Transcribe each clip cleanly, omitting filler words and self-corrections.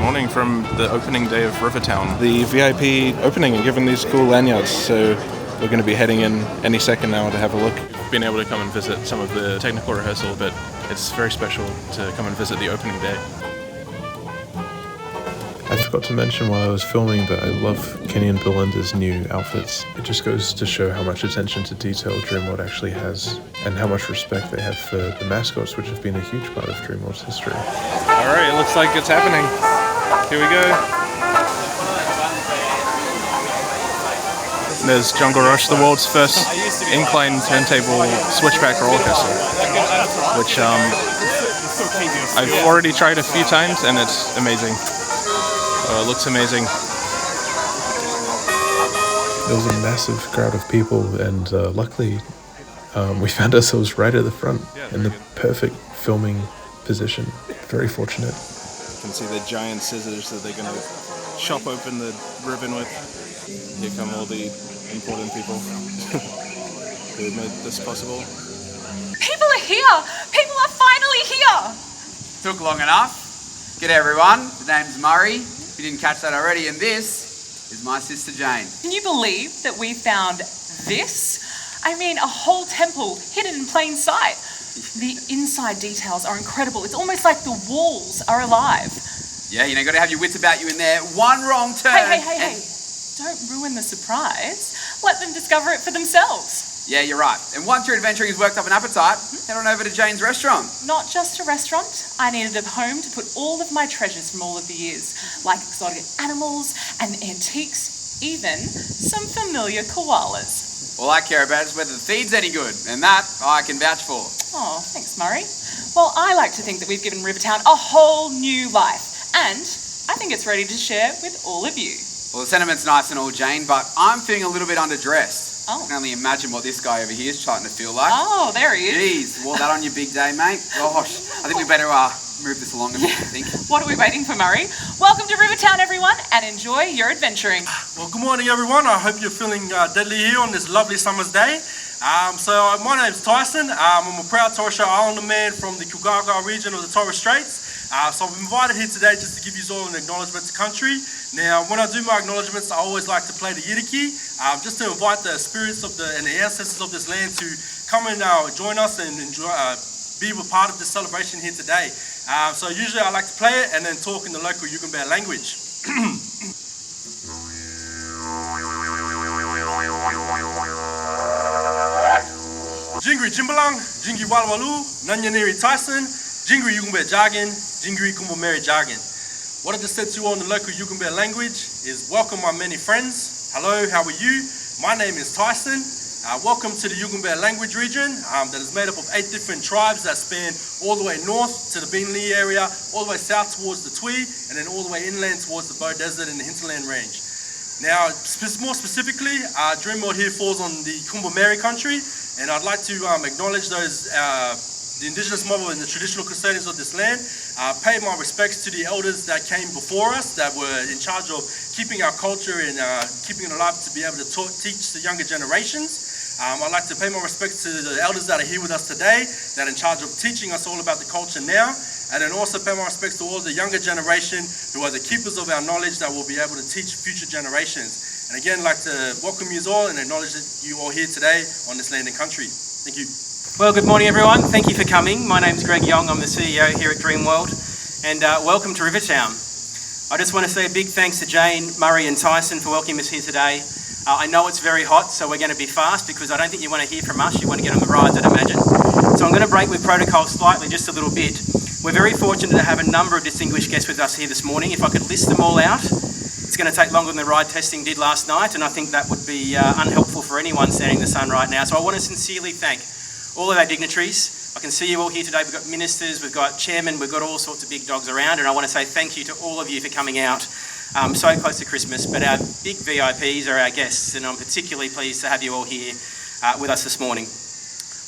morning from the opening day of Rivertown. The VIP opening and given these cool lanyards, so we're going to be heading in any second now to have a look. Been able to come and visit some of the technical rehearsal, but it's very special to come and visit the opening day. I forgot to mention while I was filming that I love Kenny and Belinda's new outfits. It just goes to show how much attention to detail Dreamworld actually has and how much respect they have for the mascots, which have been a huge part of Dreamworld's history. Alright, it looks like it's happening. Here we go. There's Jungle Rush, the world's first incline turntable switchback rollercoaster, which I've already tried a few times and it's amazing. It looks amazing. There was a massive crowd of people, and luckily we found ourselves right at the front in the perfect filming position. Very fortunate. You can see the giant scissors that they're going to chop open the ribbon with. Here come all the important people who made this possible. People are here! People are finally here! Took long enough. G'day everyone, the name's Murray. If you didn't catch that already, and this is my sister Jane. Can you believe that we found this? I mean, a whole temple hidden in plain sight. The inside details are incredible. It's almost like the walls are alive. Yeah, you know, got to have your wits about you in there. One wrong turn. Hey. Don't ruin the surprise. Let them discover it for themselves. Yeah, you're right. And once your adventuring has worked up an appetite, head on over to Jane's restaurant. Not just a restaurant. I needed a home to put all of my treasures from all of the years, like exotic animals and antiques, even some familiar koalas. All I care about is whether the feed's any good, and that I can vouch for. Oh, thanks, Murray. Well, I like to think that we've given Rivertown a whole new life, and I think it's ready to share with all of you. Well, the sentiment's nice and all, Jane, but I'm feeling a little bit underdressed. Oh. I can only imagine what this guy over here is starting to feel like. Oh, there he is. Jeez, wore that on your big day, mate? Gosh, I think we better move this along a bit, I think. What are we waiting for, Murray? Welcome to Rivertown, everyone, and enjoy your adventuring. Well, good morning, everyone. I hope you're feeling deadly here on this lovely summer's day. My name's Tyson. I'm a proud Torres Strait Islander man from the Kilgarga region of the Torres Straits. So I'm invited here today just to give you all an acknowledgement to country. Now, when I do my acknowledgements, I always like to play the Yidaki, just to invite the spirits of and the ancestors of this land to come and join us and be a part of this celebration here today. So usually I like to play it and then talk in the local Yugambeh language. Jingri Jimbalang, Jingi Walwalu, Nanyaniri Tyson, Jingri Yugambeh Jargon, Jingri Kumbameri Jargon. What I just said to you all in the local Yugambeh language is welcome my many friends. Hello, how are you? My name is Tyson. Welcome to the Yugambeh language region that is made up of 8 different tribes that span all the way north to the Beenleigh area, all the way south towards the Tweed, and then all the way inland towards the Bow Desert and the Hinterland Range. Now, more specifically, Dreamworld here falls on the Kumbameri country, and I'd like to acknowledge those the indigenous mob and the traditional custodians of this land, pay my respects to the elders that came before us that were in charge of keeping our culture and keeping it alive to be able to teach the younger generations. I'd like to pay my respects to the elders that are here with us today that are in charge of teaching us all about the culture now, and then also pay my respects to all the younger generation who are the keepers of our knowledge that will be able to teach future generations. And again, I'd like to welcome you all and acknowledge that you all here today on this land and country. Thank you. Well, good morning everyone. Thank you for coming. My name's Greg Young. I'm the CEO here at Dreamworld, and welcome to Rivertown. I just want to say a big thanks to Jane, Murray and Tyson for welcoming us here today. I know it's very hot, so we're going to be fast because I don't think you want to hear from us. You want to get on the rides, I'd imagine. So I'm going to break with protocol slightly, just a little bit. We're very fortunate to have a number of distinguished guests with us here this morning. If I could list them all out, it's going to take longer than the ride testing did last night, and I think that would be unhelpful for anyone standing in the sun right now. So I want to sincerely thank all of our dignitaries. I can see you all here today. We've got ministers, we've got chairmen, we've got all sorts of big dogs around, and I want to say thank you to all of you for coming out so close to Christmas. But our big VIPs are our guests, and I'm particularly pleased to have you all here with us this morning.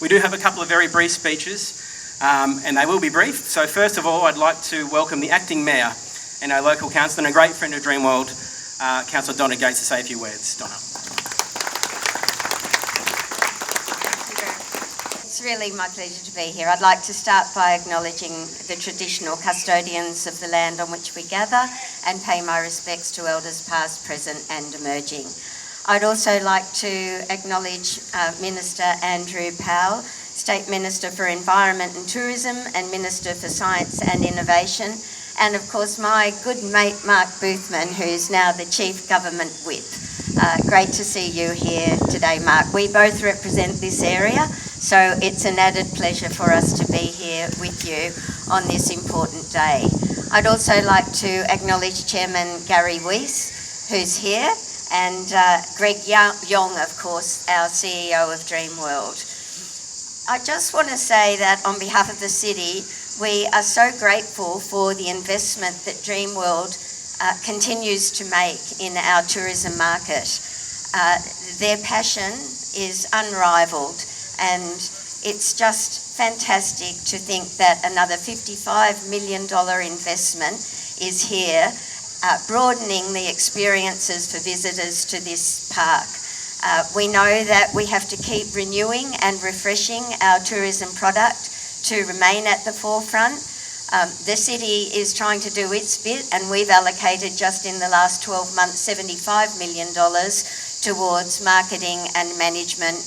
We do have a couple of very brief speeches, and they will be brief. So first of all, I'd like to welcome the acting mayor and our local councillor and a great friend of Dreamworld, Councillor Donna Gates, to say a few words. Donna. it's really my pleasure to be here. I'd like to start by acknowledging the traditional custodians of the land on which we gather and pay my respects to elders past, present and emerging. I'd also like to acknowledge Minister Andrew Powell, State Minister for Environment and Tourism and Minister for Science and Innovation, and of course my good mate Mark Boothman, who's now the Chief Government Whip. Great to see you here today, Mark. We both represent this area, so it's an added pleasure for us to be here with you on this important day. I'd also like to acknowledge Chairman Gary Weiss, who's here, and Greg Yong, of course, our CEO of Dreamworld. I just want to say that on behalf of the city, we are so grateful for the investment that Dreamworld continues to make in our tourism market. Their passion is unrivaled, and it's just fantastic to think that another $55 million investment is here, broadening the experiences for visitors to this park. We know that we have to keep renewing and refreshing our tourism product to remain at the forefront. The city is trying to do its bit, and we've allocated just in the last 12 months $75 million towards marketing and management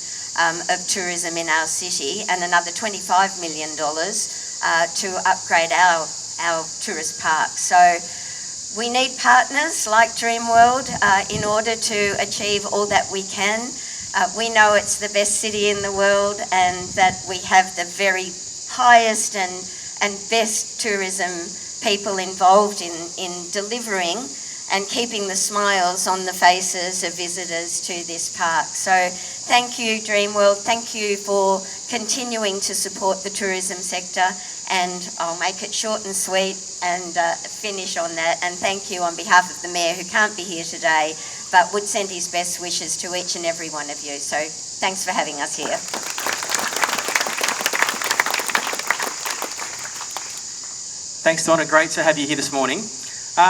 of tourism in our city, and another $25 million to upgrade our tourist park. So we need partners like Dreamworld in order to achieve all that we can. We know it's the best city in the world, and that we have the very highest and best tourism people involved in delivering and keeping the smiles on the faces of visitors to this park. So thank you, Dreamworld. Thank you for continuing to support the tourism sector, and I'll make it short and sweet and finish on that. And thank you on behalf of the Mayor, who can't be here today, but would send his best wishes to each and every one of you. So thanks for having us here. Thanks, Donna. Great to have you here this morning.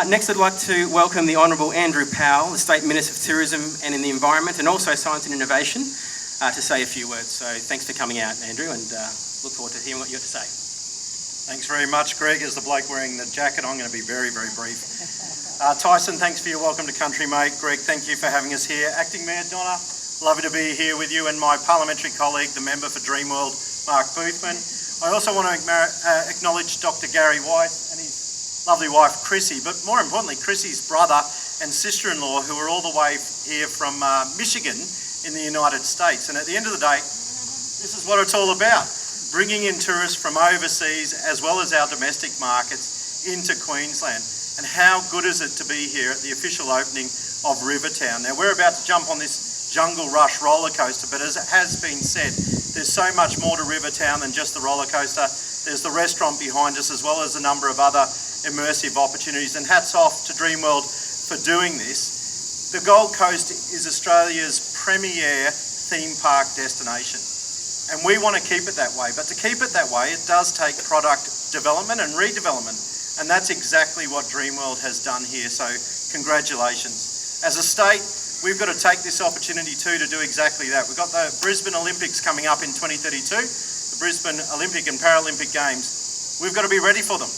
Next, I'd like to welcome the Honourable Andrew Powell, the State Minister for Tourism and in the Environment, and also Science and Innovation, to say a few words. So thanks for coming out, Andrew, and look forward to hearing what you have to say. Thanks very much, Greg. As the bloke wearing the jacket, I'm going to be very, very brief. Tyson, thanks for your welcome to country, mate. Greg, thank you for having us here. Acting Mayor Donna, lovely to be here with you, and my parliamentary colleague, the member for Dreamworld, Mark Boothman. I also want to acknowledge Dr. Gary Weiss and his lovely wife, Chrissy, but more importantly, Chrissy's brother and sister-in-law, who are all the way here from Michigan in the United States. And at the end of the day, this is what it's all about, bringing in tourists from overseas as well as our domestic markets into Queensland. And how good is it to be here at the official opening of Rivertown? Now, we're about to jump on this Jungle Rush roller coaster, but as it has been said, there's so much more to Rivertown than just the roller coaster. There's the restaurant behind us, as well as a number of other immersive opportunities, and hats off to Dreamworld for doing this. The Gold Coast is Australia's premier theme park destination, and we want to keep it that way. But to keep it that way, it does take product development and redevelopment, and that's exactly what Dreamworld has done here, so congratulations. As a state, we've got to take this opportunity too to do exactly that. We've got the Brisbane Olympics coming up in 2032, the Brisbane Olympic and Paralympic Games. We've got to be ready for them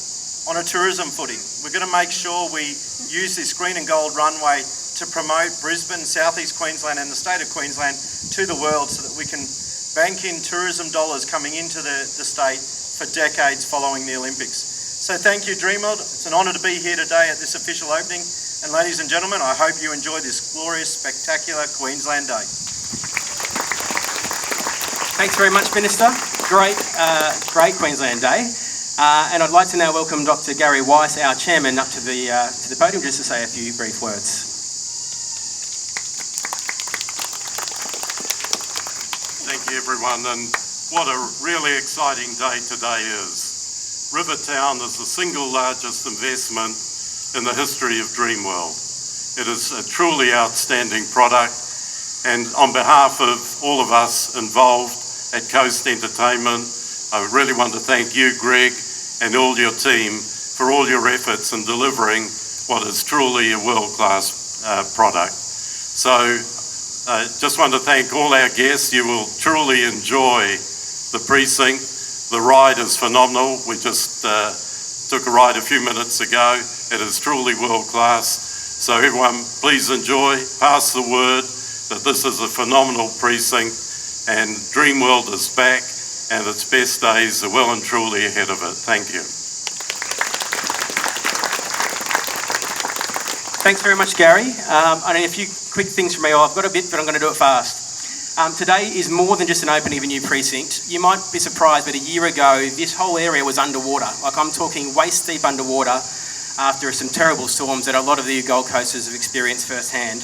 on a tourism footing. We're going to make sure we use this green and gold runway to promote Brisbane, Southeast Queensland and the state of Queensland to the world, so that we can bank in tourism dollars coming into the state for decades following the Olympics. So thank you, Dreamworld. It's an honour to be here today at this official opening. And ladies and gentlemen, I hope you enjoy this glorious, spectacular Queensland Day. Thanks very much, Minister. Great Queensland Day. And I'd like to now welcome Dr. Gary Weiss, our chairman, up to the podium just to say a few brief words. Thank you, everyone, and what a really exciting day today is. Rivertown is the single largest investment in the history of Dreamworld. It is a truly outstanding product, and on behalf of all of us involved at Coast Entertainment, I really want to thank you, Greg, and all your team for all your efforts in delivering what is truly a world-class product. So just want to thank all our guests. You will truly enjoy the precinct. The ride is phenomenal. We just took a ride a few minutes ago. It is truly world class. So everyone, please enjoy, pass the word that this is a phenomenal precinct and Dreamworld is back and its best days are well and truly ahead of it. Thank you. Thanks very much, Gary. Only a few quick things from me. I've got a bit, but I'm going to do it fast. Today is more than just an opening of a new precinct. You might be surprised, but a year ago, this whole area was underwater. Like, I'm talking waist deep underwater after some terrible storms that a lot of the Gold Coasters have experienced firsthand.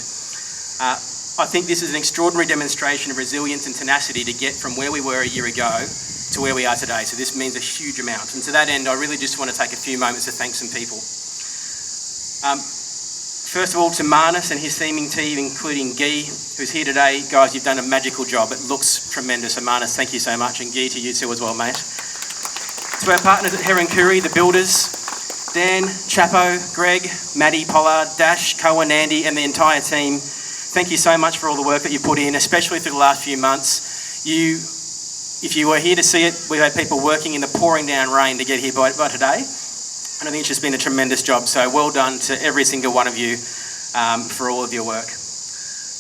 I think this is an extraordinary demonstration of resilience and tenacity to get from where we were a year ago to where we are today. So this means a huge amount. And to that end, I really just want to take a few moments to thank some people. First of all, to Marnus and his theming team, including Guy, who's here today. Guys, you've done a magical job. It looks tremendous. So Marnus, thank you so much. And Guy, to you too as well, mate. To our partners at Heron Curry, the builders, Dan, Chapo, Greg, Maddie, Pollard, Dash, Cohen, Andy, and the entire team, thank you so much for all the work that you put in, especially through the last few months. If you were here to see it, we've had people working in the pouring down rain to get here by today. And I think it's just been a tremendous job. So well done to every single one of you for all of your work.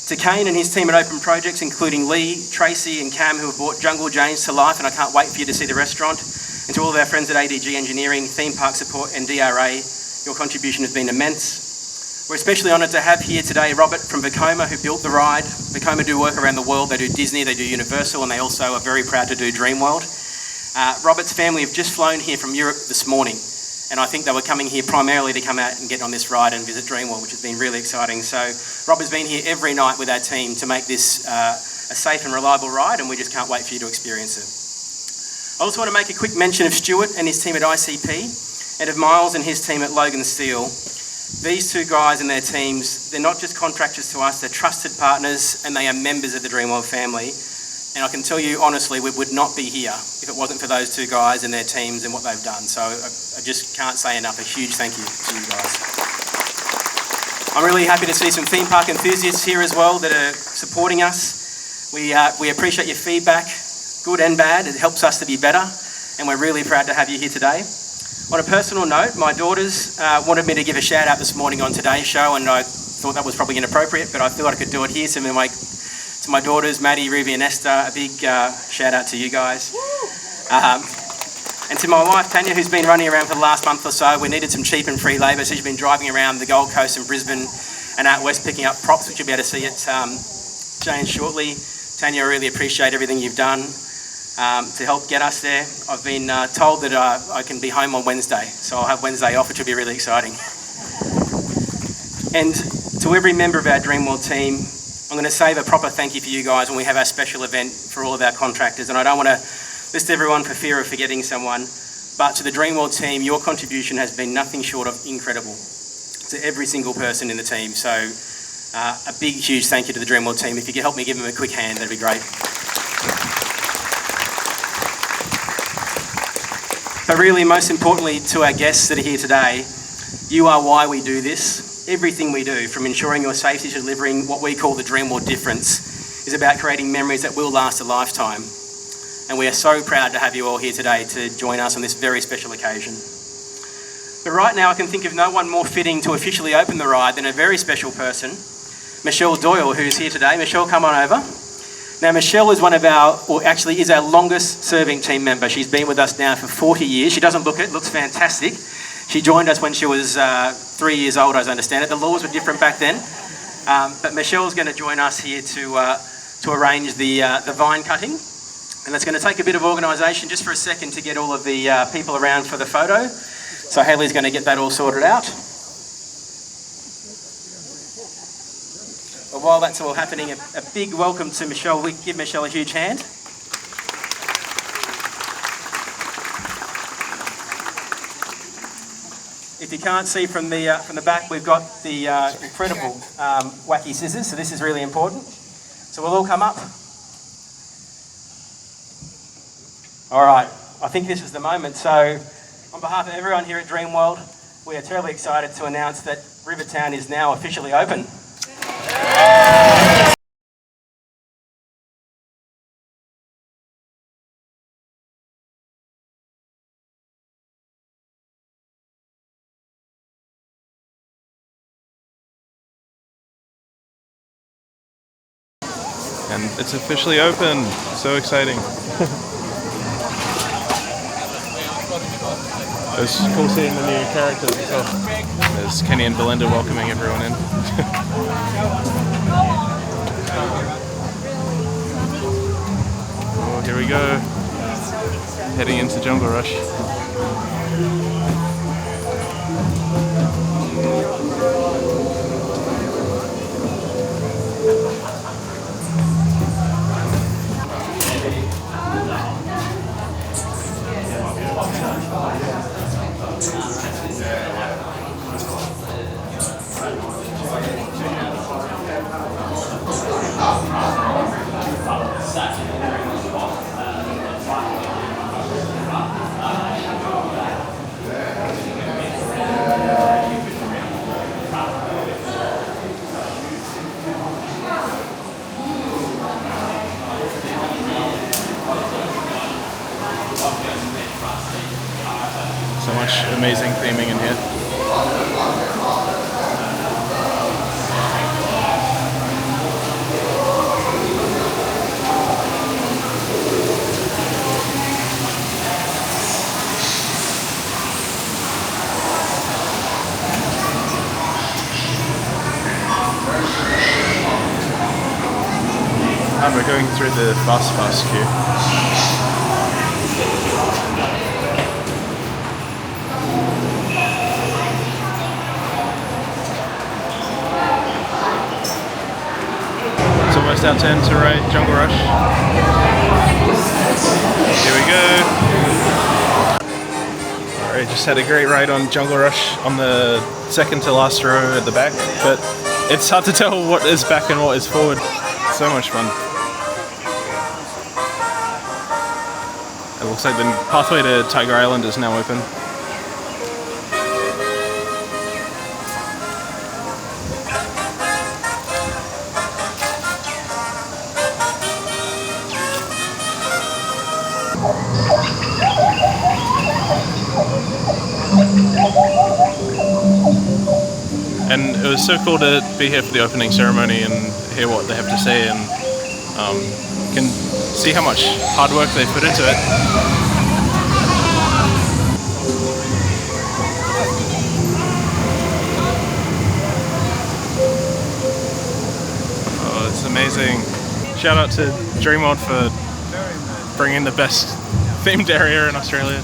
To Kane and his team at Open Projects, including Lee, Tracy and Cam, who have brought Jungle James to life, and I can't wait for you to see the restaurant. And to all of our friends at ADG Engineering, Theme Park Support and DRA, your contribution has been immense. We're especially honoured to have here today Robert from Vekoma, who built the ride. Vekoma do work around the world. They do Disney, they do Universal, and they also are very proud to do Dreamworld. Robert's family have just flown here from Europe this morning, and I think they were coming here primarily to come out and get on this ride and visit Dreamworld, which has been really exciting. So Rob has been here every night with our team to make this a safe and reliable ride, and we just can't wait for you to experience it. I also want to make a quick mention of Stuart and his team at ICP, and of Miles and his team at Logan Steel. These two guys and their teams, they're not just contractors to us, they're trusted partners, and they are members of the Dreamworld family. And I can tell you honestly, we would not be here if it wasn't for those two guys and their teams and what they've done. So I just can't say enough, a huge thank you to you guys. I'm really happy to see some theme park enthusiasts here as well that are supporting us. We appreciate your feedback, good and bad. It helps us to be better, and we're really proud to have you here today. On a personal note, my daughters wanted me to give a shout out this morning on today's show, and I thought that was probably inappropriate, but I thought I could do it here. So to my daughters, Maddie, Ruby and Esther, a big shout out to you guys. And to my wife, Tanya, who's been running around for the last month or so. We needed some cheap and free labour, so she's been driving around the Gold Coast and Brisbane and out west picking up props, which you'll be able to see at Jane shortly. Tanya, I really appreciate everything you've done to help get us there. I've been told that I can be home on Wednesday, so I'll have Wednesday off, which will be really exciting. And to every member of our Dreamworld team, I'm going to save a proper thank you for you guys when we have our special event for all of our contractors. And I don't want to list everyone for fear of forgetting someone, but to the Dreamworld team, your contribution has been nothing short of incredible to every single person in the team. So a big, huge thank you to the Dreamworld team. If you could help me give them a quick hand, that'd be great. But really, most importantly, to our guests that are here today, you are why we do this. Everything we do, from ensuring your safety to delivering what we call the Dreamworld difference, is about creating memories that will last a lifetime. And we are so proud to have you all here today to join us on this very special occasion. But right now, I can think of no one more fitting to officially open the ride than a very special person, Michelle Doyle, who's here today. Michelle, come on over. Now, Michelle is one of our, or actually is our longest serving team member. She's been with us now for 40 years. She doesn't look it, looks fantastic. She joined us when she was 3 years old, as I understand it. The laws were different back then. But Michelle's going to join us here to arrange the vine cutting. And that's going to take a bit of organisation just for a second to get all of the people around for the photo. So Haley's going to get that all sorted out. But while that's all happening, a big welcome to Michelle. We give Michelle a huge hand. If you can't see from the back, we've got the incredible wacky scissors, so this is really important. So we'll all come up. All right, I think this is the moment. So on behalf of everyone here at Dreamworld, we are terribly excited to announce that Rivertown is now officially open. And it's officially open. So exciting. It's cool seeing the new characters as well. There's Kenny and Belinda welcoming everyone in. Oh, here we go. Heading into Jungle Rush. So much amazing theming in here. And we're going through the fast pass queue. Almost our turn to ride Jungle Rush. Here we go. Alright, just had a great ride on Jungle Rush on the second to last row at the back, but it's hard to tell what is back and what is forward. So much fun. It looks like the pathway to Tiger Island is now open. And it was so cool to be here for the opening ceremony and hear what they have to say, and can see how much hard work they put into it. Oh, it's amazing. Shout out to Dreamworld for bringing the best themed area in Australia.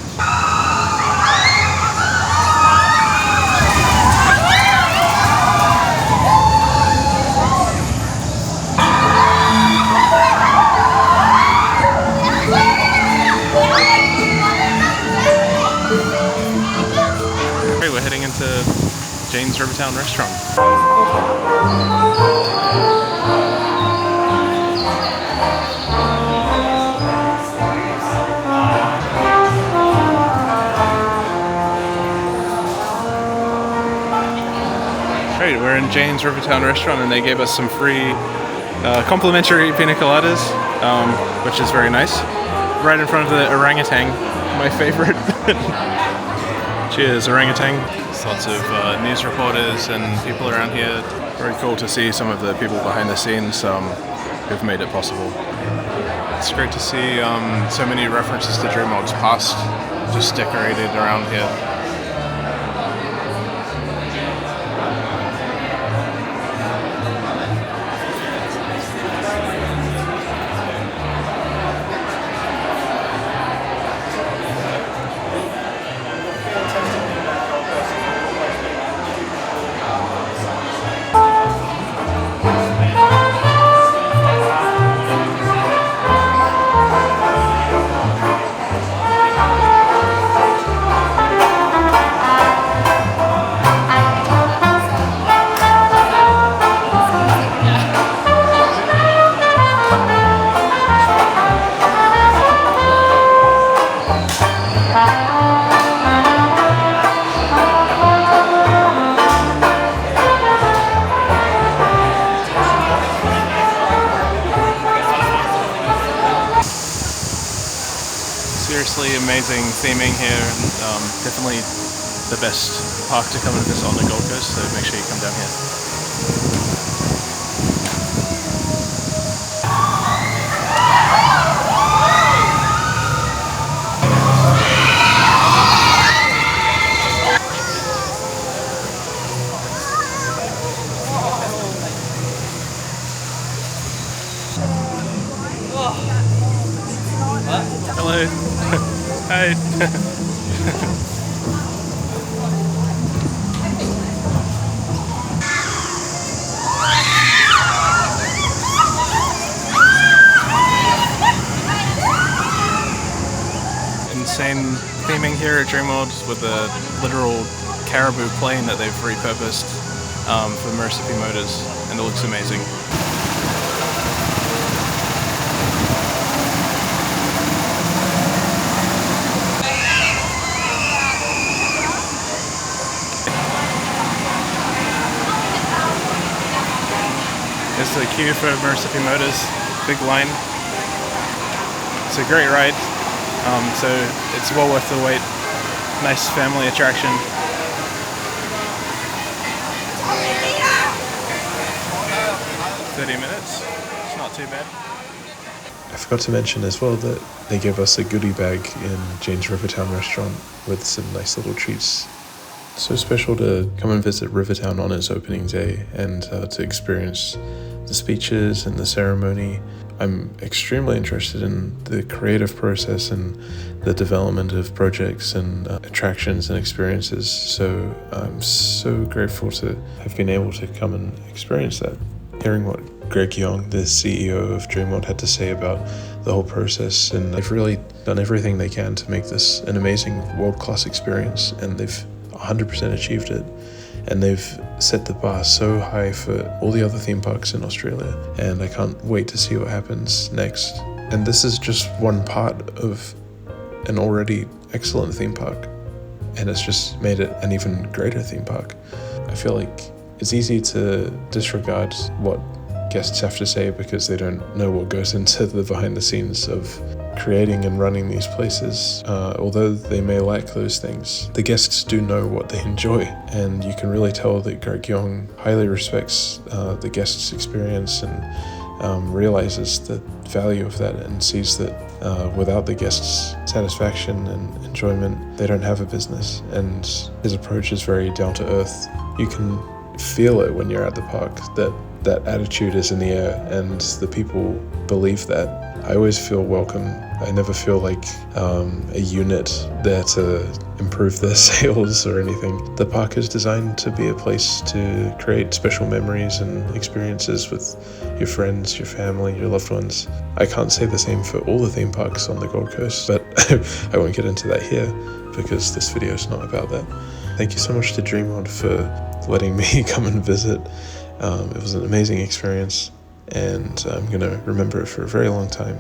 We're heading into Jane's Rivertown restaurant. Great, we're in Jane's Rivertown restaurant and they gave us some free complimentary pina coladas, which is very nice. Right in front of the orangutan, my favorite. Cheers, orangutan. There's lots of news reporters and people around here. Very cool to see some of the people behind the scenes who've made it possible. It's great to see so many references to Dreamworld's past just decorated around here. Seriously amazing theming here, and definitely the best park to come and visit on the Gold Coast, so make sure you come down here. great. Insane theming here at Dreamworld with a literal caribou plane that they've repurposed for Murrissippi Motors, and it looks amazing. There's the queue for Murrissippi Motors, big line. It's a great ride, so it's well worth the wait. Nice family attraction. Minutes. It's not too bad. I forgot to mention as well that they gave us a goodie bag in Jane's Rivertown restaurant with some nice little treats. So special to come and visit Rivertown on its opening day and to experience the speeches and the ceremony. I'm extremely interested in the creative process and the development of projects and attractions and experiences. So I'm so grateful to have been able to come and experience that. Hearing what Greg Young, the CEO of Dreamworld, had to say about the whole process, and they've really done everything they can to make this an amazing world-class experience, and they've 100% achieved it. And they've set the bar so high for all the other theme parks in Australia, and I can't wait to see what happens next. And this is just one part of an already excellent theme park, and it's just made it an even greater theme park. I feel like it's easy to disregard what guests have to say because they don't know what goes into the behind the scenes of creating and running these places. Although they may lack those things, the guests do know what they enjoy, and you can really tell that Greg Young highly respects the guests' experience and realizes the value of that, and sees that without the guests' satisfaction and enjoyment, they don't have a business. And his approach is very down to earth. You can feel it when you're at the park, that attitude is in the air, and the people believe that. I always feel welcome. I never feel like a unit there to improve their sales or anything. The park is designed to be a place to create special memories and experiences with your friends, your family, your loved ones. I can't say the same for all the theme parks on the Gold Coast, but I won't get into that here because this video is not about that. Thank you so much to Dreamworld for letting me come and visit. It was an amazing experience, and I'm going to remember it for a very long time.